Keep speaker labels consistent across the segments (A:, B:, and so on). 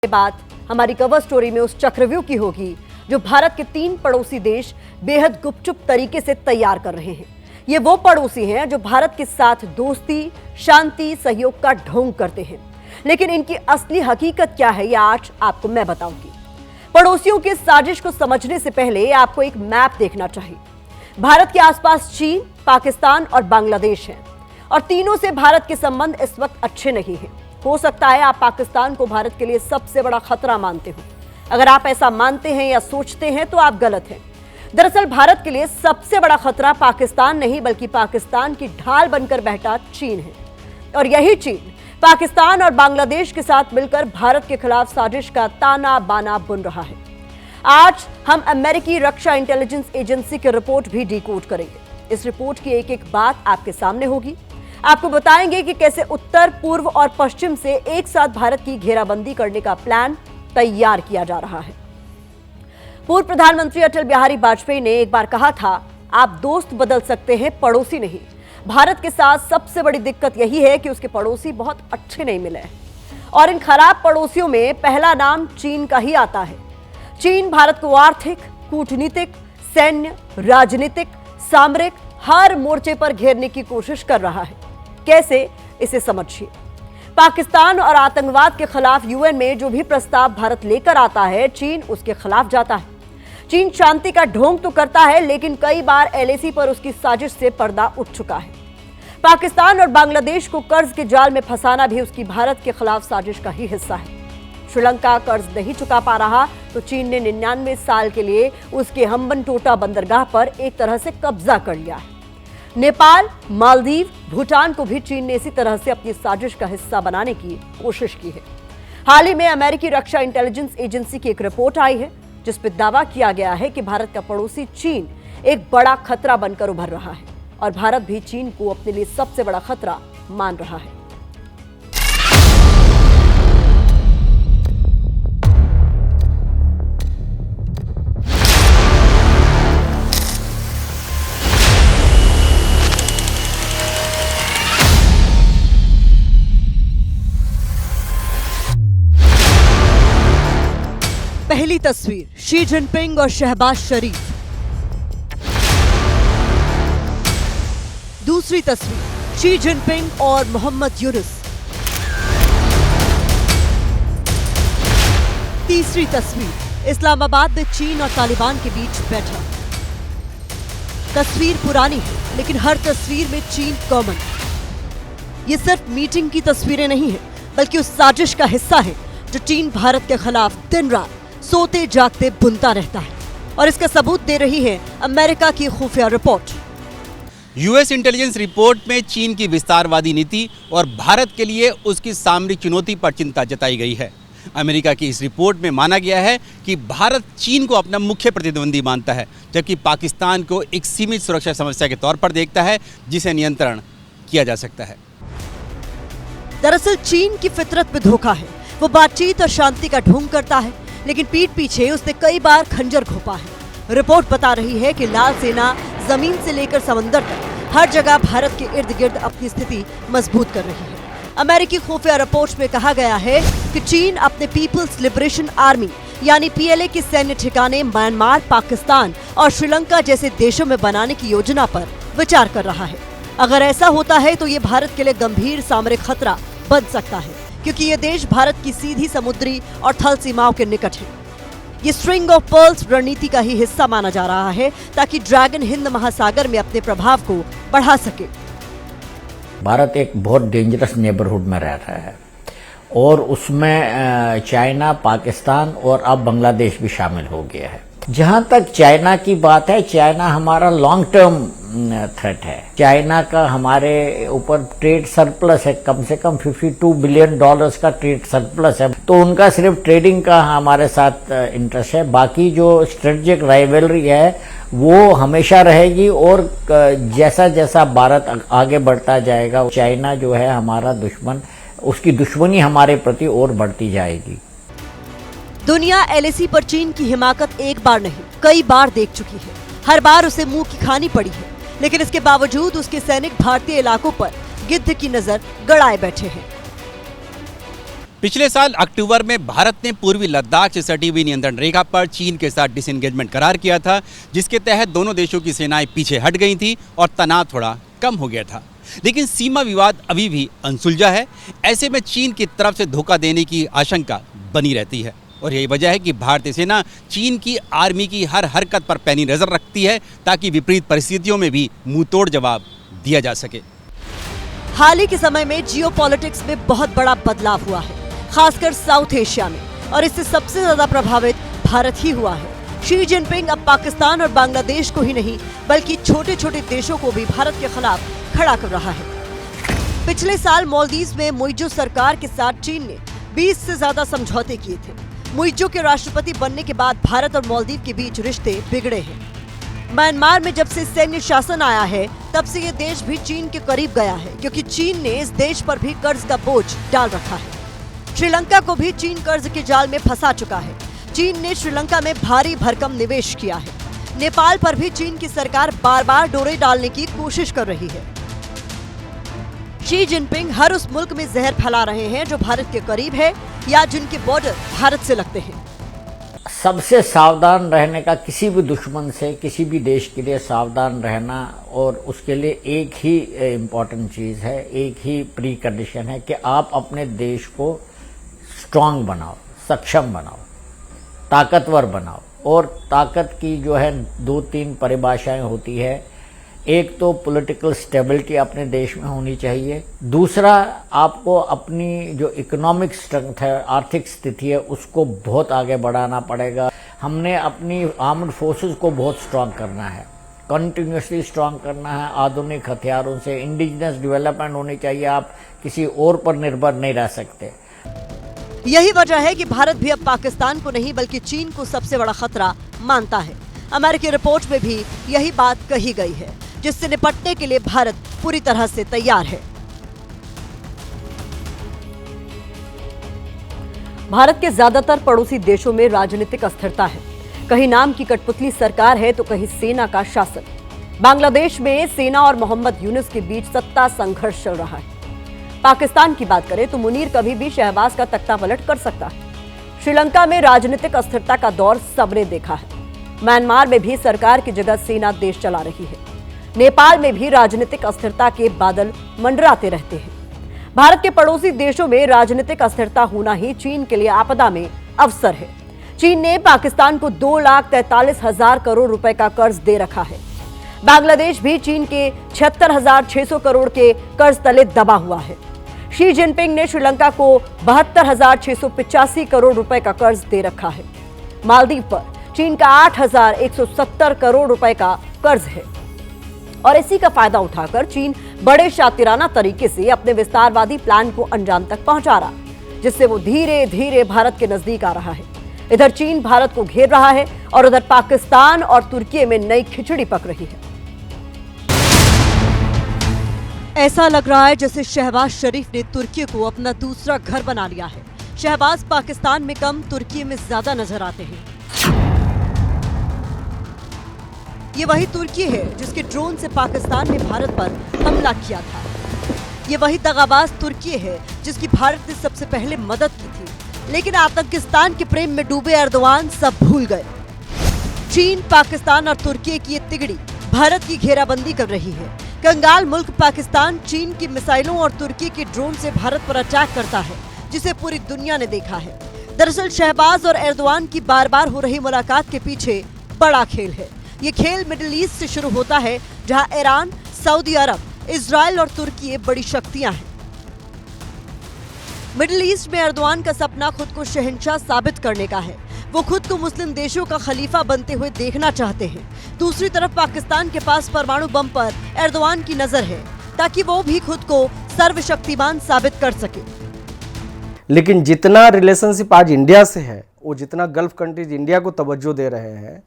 A: ये बात हमारी कवर स्टोरी में उस चक्रव्यूह की होगी जो भारत के 3 पड़ोसी देश बेहद गुपचुप तरीके से तैयार कर रहे हैं। ये वो पड़ोसी हैं जो भारत के साथ दोस्ती, शांति, सहयोग का ढोंग करते हैं, लेकिन इनकी असली हकीकत क्या है, ये आज आपको मैं बताऊंगी। पड़ोसियों की साजिश को समझने से पहले आपको एक मैप देखना चाहिए। भारत के आसपास चीन, पाकिस्तान और बांग्लादेश हैं और तीनों से भारत के संबंध इस वक्त अच्छे नहीं हैं। हो सकता है आप पाकिस्तान को भारत के लिए सबसे बड़ा खतरा मानते हो। अगर आप ऐसा मानते हैं या सोचते हैं तो आप गलत हैं। दरअसल भारत के लिए सबसे बड़ा खतरा पाकिस्तान नहीं बल्कि पाकिस्तान की ढाल बनकर बैठा चीन है। और यही चीन पाकिस्तान और बांग्लादेश के साथ मिलकर भारत के खिलाफ साजिश का ताना बाना बुन रहा है। आज हम अमेरिकी रक्षा इंटेलिजेंस एजेंसी की रिपोर्ट भी डिकोड करेंगे। इस रिपोर्ट की एक एक बात आपके सामने होगी। आपको बताएंगे कि कैसे उत्तर, पूर्व और पश्चिम से एक साथ भारत की घेराबंदी करने का प्लान तैयार किया जा रहा है। पूर्व प्रधानमंत्री अटल बिहारी वाजपेयी ने एक बार कहा था, आप दोस्त बदल सकते हैं, पड़ोसी नहीं। भारत के साथ सबसे बड़ी दिक्कत यही है कि उसके पड़ोसी बहुत अच्छे नहीं मिले हैं और इन खराब पड़ोसियों में पहला नाम चीन का ही आता है। चीन भारत को आर्थिक, कूटनीतिक, सैन्य, राजनीतिक, सामरिक हर मोर्चे पर घेरने की कोशिश कर रहा है। कैसे, इसे समझिए। पाकिस्तान और आतंकवाद के खिलाफ यूएन में जो भी प्रस्ताव भारत लेकर आता है, चीन उसके खिलाफ जाता है। चीन शांति का ढोंग तो करता है, लेकिन कई बार एलएसी पर उसकी साजिश से पर्दा उठ चुका है। पाकिस्तान और बांग्लादेश को कर्ज के जाल में फंसाना भी उसकी भारत के खिलाफ साजिश का ही हिस्सा है। श्रीलंका कर्ज नहीं चुका पा रहा तो चीन ने 99 साल के लिए उसके हम्बनटोटा बंदरगाह पर एक तरह से कब्जा कर लिया है। नेपाल, मालदीव, भूटान को भी चीन ने इसी तरह से अपनी साजिश का हिस्सा बनाने की कोशिश की है। हाल ही में अमेरिकी रक्षा इंटेलिजेंस एजेंसी की एक रिपोर्ट आई है जिस पर दावा किया गया है कि भारत का पड़ोसी चीन एक बड़ा खतरा बनकर उभर रहा है और भारत भी चीन को अपने लिए सबसे बड़ा खतरा मान रहा है। पहली तस्वीर, शी जिनपिंग और शहबाज शरीफ। दूसरी तस्वीर, शी जिनपिंग और मोहम्मद यूनुस। तीसरी तस्वीर, इस्लामाबाद में चीन और तालिबान के बीच बैठक। तस्वीर पुरानी है लेकिन हर तस्वीर में चीन कॉमन। ये सिर्फ मीटिंग की तस्वीरें नहीं है बल्कि उस साजिश का हिस्सा है जो चीन भारत के खिलाफ दिन रात सोते जागते बुनता रहता है। और इसका सबूत दे रही है अमेरिका की खुफिया रिपोर्ट।
B: यूएस इंटेलिजेंस रिपोर्ट में चीन की विस्तारवादी नीति और भारत के लिए उसकी सामरिक चुनौती पर चिंता जताई गई है। अमेरिका की इस रिपोर्ट में माना गया है कि भारत चीन को अपना मुख्य प्रतिद्वंदी मानता है, जबकि पाकिस्तान को एक सीमित सुरक्षा समस्या के तौर पर देखता है जिसे नियंत्रण किया जा सकता है।
A: दरअसल चीन की फितरत में धोखा है। वो बातचीत और शांति का ढोंग करता है, लेकिन पीठ पीछे उसने कई बार खंजर घोंपा है। रिपोर्ट बता रही है कि लाल सेना जमीन से लेकर समंदर तक हर जगह भारत के इर्द गिर्द अपनी स्थिति मजबूत कर रही है। अमेरिकी खुफिया रिपोर्ट में कहा गया है कि चीन अपने पीपल्स लिबरेशन आर्मी यानी पीएलए के सैन्य ठिकाने म्यांमार, पाकिस्तान और श्रीलंका जैसे देशों में बनाने की योजना पर विचार कर रहा है। अगर ऐसा होता है तो ये भारत के लिए गंभीर सामरिक खतरा बन सकता है, क्योंकि ये देश भारत की सीधी समुद्री और थल सीमाओं के निकट है। ये स्ट्रिंग ऑफ पर्ल्स रणनीति का ही हिस्सा माना जा रहा है ताकि ड्रैगन हिंद महासागर में अपने प्रभाव को बढ़ा सके।
C: भारत एक बहुत डेंजरस नेबरहुड में रह रहा है और उसमें चाइना, पाकिस्तान और अब बांग्लादेश भी शामिल हो गया है। जहां तक चाइना की बात है, चाइना हमारा लॉन्ग टर्म थ्रेट है। चाइना का हमारे ऊपर ट्रेड सरप्लस है, कम से कम $52 बिलियन का ट्रेड सरप्लस है। तो उनका सिर्फ ट्रेडिंग का हमारे साथ इंटरेस्ट है, बाकी जो स्ट्रेटेजिक राइवलरी है वो हमेशा रहेगी। और जैसा जैसा भारत आगे बढ़ता जाएगा, चाइना जो है हमारा दुश्मन, उसकी दुश्मनी हमारे प्रति और बढ़ती जाएगी।
A: दुनिया एलएसी पर चीन की हिमाकत एक बार नहीं कई बार देख चुकी है। हर बार उसे मुंह की खानी पड़ी है, लेकिन इसके बावजूद उसके सैनिक भारतीय इलाकों पर गिद्ध की नजर गड़ाए बैठे हैं।
B: पिछले साल अक्टूबर में भारत ने पूर्वी लद्दाख से सटी हुई नियंत्रण रेखा पर चीन के साथ डिसएंगेजमेंट करार किया था, जिसके तहत दोनों देशों की सेनाएं पीछे हट गई थी और तनाव थोड़ा कम हो गया था। लेकिन सीमा विवाद अभी भी अनसुलझा है। ऐसे में चीन की तरफ से धोखा देने की आशंका बनी रहती है और यही वजह है कि भारतीय सेना चीन की आर्मी की हर हरकत पर पैनी नजर रखती है ताकि विपरीत परिस्थितियों में भी मुंहतोड़ जवाब दिया जा सके।
A: हाल ही के समय में जियोपॉलिटिक्स में बहुत बड़ा बदलाव हुआ है, खासकर साउथ एशिया में, और इससे सबसे ज्यादा प्रभावित भारत ही हुआ है। शी जिनपिंग अब पाकिस्तान और बांग्लादेश को ही नहीं बल्कि छोटे छोटे देशों को भी भारत के खिलाफ खड़ा कर रहा है। पिछले साल मालदीव में मुइज़्ज़ो सरकार के साथ चीन ने 20 से ज्यादा समझौते किए थे। मुइज़्ज़ो के राष्ट्रपति बनने के बाद भारत और मालदीव के बीच रिश्ते बिगड़े हैं। म्यांमार में जब से सैन्य शासन आया है तब से ये देश भी चीन के करीब गया है, क्योंकि चीन ने इस देश पर भी कर्ज का बोझ डाल रखा है। श्रीलंका को भी चीन कर्ज के जाल में फंसा चुका है। चीन ने श्रीलंका में भारी भरकम निवेश किया है। नेपाल पर भी चीन की सरकार बार बार डोरे डालने की कोशिश कर रही है। शी जिनपिंग हर उस मुल्क में जहर फैला रहे हैं जो भारत के करीब है या जिनके बॉर्डर भारत से लगते हैं।
C: सबसे सावधान रहने का, किसी भी दुश्मन से किसी भी देश के लिए सावधान रहना, और उसके लिए एक ही इम्पॉर्टेंट चीज़ है, एक ही प्री कंडीशन है कि आप अपने देश को स्ट्रांग बनाओ, सक्षम बनाओ, ताकतवर बनाओ। और ताकत की जो है 2-3 परिभाषाएं होती है। एक तो पॉलिटिकल स्टेबिलिटी अपने देश में होनी चाहिए। दूसरा, आपको अपनी जो इकोनॉमिक स्ट्रेंथ है, आर्थिक स्थिति है, उसको बहुत आगे बढ़ाना पड़ेगा। हमने अपनी आर्म्ड फोर्सेस को बहुत स्ट्रांग करना है, कंटिन्यूसली स्ट्रांग करना है, आधुनिक हथियारों से। इंडिजिनस डेवलपमेंट होनी चाहिए, आप किसी और पर निर्भर नहीं रह सकते।
A: यही वजह है कि भारत भी अब पाकिस्तान को नहीं बल्कि चीन को सबसे बड़ा खतरा मानता है। अमेरिकी रिपोर्ट में भी यही बात कही गई है, जिससे निपटने के लिए भारत पूरी तरह से तैयार है। भारत के ज्यादातर पड़ोसी देशों में राजनीतिक अस्थिरता है। कहीं नाम की कठपुतली सरकार है तो कहीं सेना का शासन। बांग्लादेश में सेना और मोहम्मद यूनुस के बीच सत्ता संघर्ष चल रहा है। पाकिस्तान की बात करें तो मुनीर कभी भी शहबाज का तख्ता पलट कर सकता है। श्रीलंका में राजनीतिक अस्थिरता का दौर सबने देखा है। म्यांमार में भी सरकार की जगह सेना देश चला रही है। नेपाल में भी राजनीतिक अस्थिरता के बादल मंडराते रहते हैं। भारत के पड़ोसी देशों में राजनीतिक अस्थिरता होना ही चीन के लिए आपदा में अवसर है। चीन ने पाकिस्तान को 2,43,000 करोड़ रुपए का कर्ज दे रखा है। बांग्लादेश भी चीन के 76,600 करोड़ के कर्ज तले दबा हुआ है। शी जिनपिंग ने श्रीलंका को 72,685 करोड़ रुपए का कर्ज दे रखा है। मालदीव पर चीन का 8,170 करोड़ रुपए का कर्ज है और इसी का फायदा उठाकर चीन बड़े शातिराना तरीके से अपने विस्तारवादी प्लान को अंजाम तक पहुंचा रहा, जिससे वो धीरे धीरे भारत के नजदीक आ रहा है। इधर चीन भारत को घेर रहा है और उधर पाकिस्तान और तुर्की में नई खिचड़ी पक रही है। ऐसा लग रहा है जैसे शहबाज शरीफ ने तुर्की को अपना दूसरा घर बना लिया है। शहबाज पाकिस्तान में कम, तुर्की में ज्यादा नजर आते हैं। ये वही तुर्की है जिसके ड्रोन से पाकिस्तान ने भारत पर हमला किया था। ये वही दगाबाज तुर्की है जिसकी भारत ने सबसे पहले मदद की थी, लेकिन आतंकिस्तान के प्रेम में डूबे एर्दोआन सब भूल गए। चीन, पाकिस्तान और तुर्की की ये तिगड़ी भारत की घेराबंदी कर रही है। कंगाल मुल्क पाकिस्तान चीन की मिसाइलों और तुर्की के ड्रोन से भारत पर अटैक करता है, जिसे पूरी दुनिया ने देखा है। दरअसल शहबाज और एर्दोआन की बार बार हो रही मुलाकात के पीछे बड़ा खेल है। ये खेल मिडिल ईस्ट से शुरू होता है, जहां ईरान, सऊदी अरब, इजराइल और तुर्की बड़ी शक्तियां हैं। मिडिल ईस्ट में एर्दोआन का सपना खुद को शहंशाह साबित करने का है। वो खुद को मुस्लिम देशों का खलीफा बनते हुए देखना चाहते हैं। दूसरी तरफ पाकिस्तान के पास परमाणु बम पर एर्दोआन की नजर है, ताकि वो भी खुद को सर्वशक्तिमान साबित कर सके।
D: लेकिन जितना रिलेशनशिप आज इंडिया से है, वो जितना गल्फ कंट्रीज इंडिया को तवज्जो दे रहे हैं,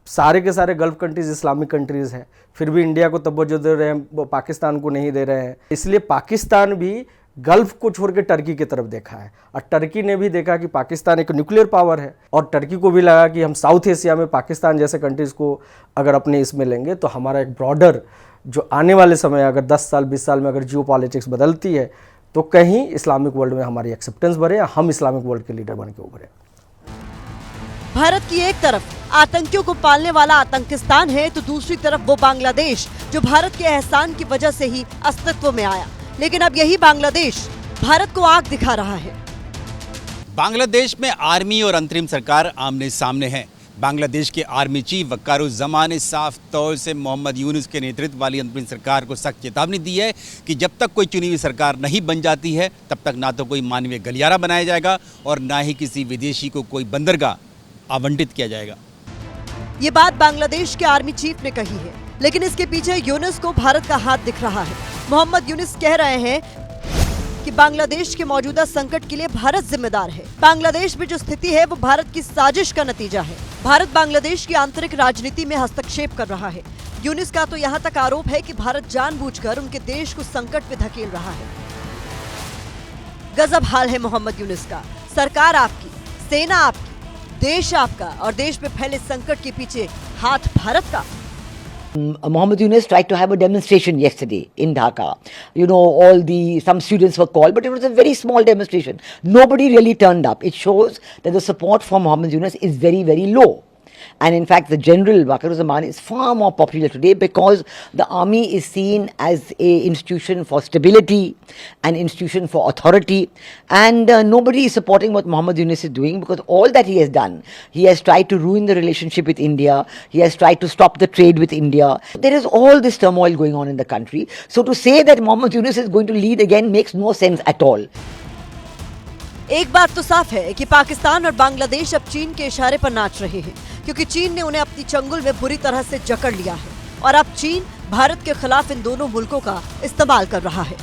D: सारे के सारे गल्फ कंट्रीज इस्लामिक कंट्रीज हैं, फिर भी इंडिया को तवज्जो दे रहे हैं, वो पाकिस्तान को नहीं दे रहे हैं। इसलिए पाकिस्तान भी गल्फ को छोड़ के टर्की की तरफ देखा है, और टर्की ने भी देखा कि पाकिस्तान एक न्यूक्लियर पावर है, और टर्की को भी लगा कि हम साउथ एशिया में पाकिस्तान जैसे कंट्रीज को अगर अपने इसमें लेंगे तो हमारा एक ब्रॉडर जो आने वाले समय अगर 10 साल 20 साल में अगर जियो पॉलिटिक्स बदलती है तो कहीं इस्लामिक वर्ल्ड में हमारी एक्सेप्टेंस बढ़े, हम इस्लामिक वर्ल्ड के लीडर बन के उभरे।
A: भारत की एक तरफ आतंकियों को पालने वाला आतंकिस्तान है, तो दूसरी तरफ वो बांग्लादेश जो भारत के एहसान की वजह से ही अस्तित्व में आया। लेकिन अब यही बांग्लादेश भारत को आग दिखा रहा है।
B: बांग्लादेश में आर्मी और अंतरिम सरकार आमने सामने है। बांग्लादेश के आर्मी चीफ वक्कारुज़्ज़मान ने साफ तौर से मोहम्मद यूनुस के नेतृत्व वाली अंतरिम सरकार को सख्त चेतावनी दी है कि जब तक कोई चुनी हुई सरकार नहीं बन जाती है, तब तक ना तो कोई मानवीय गलियारा बनाया जाएगा और ना ही किसी विदेशी को कोई बंदरगाह आवंटित किया जाएगा।
A: ये बात बांग्लादेश के आर्मी चीफ ने कही है, लेकिन इसके पीछे यूनुस को भारत का हाथ दिख रहा है। मोहम्मद यूनुस कह रहे हैं कि बांग्लादेश के मौजूदा संकट के लिए भारत जिम्मेदार है। बांग्लादेश में जो स्थिति है वो भारत की साजिश का नतीजा है। भारत बांग्लादेश की आंतरिक राजनीति में हस्तक्षेप कर रहा है। यूनुस का तो यहाँ तक आरोप है कि भारत जानबूझकर उनके देश को संकट में धकेल रहा है। गजब हाल है मोहम्मद यूनुस का। सरकार आपकी, सेना आपकी, देश आपका, और देश में फैले संकट के पीछे हाथ भारत का।
E: Mohammed Yunus tried to have a demonstration yesterday in Dhaka. You know, some students were called, but it was a very small demonstration. Nobody really turned up. It shows that the support for Mohammed Yunus is very, very low. And in fact, the general Waqar-ur-Zaman is far more popular today because the army is seen as an institution for stability, an institution for authority, and nobody is supporting what Mohammed Yunus is doing because all that he has done, he has tried to ruin the relationship with India, he has tried to stop the trade with India. There is all this turmoil going on in the country. So to say that Mohammed Yunus is going to lead again makes no sense at all.
A: एक बात तो साफ है कि पाकिस्तान और बांग्लादेश अब चीन के इशारे पर नाच रहे हैं, क्योंकि चीन ने उन्हें अपनी चंगुल में बुरी तरह से जकड़ लिया है और अब चीन भारत के खिलाफ इन दोनों मुल्कों का इस्तेमाल कर रहा है।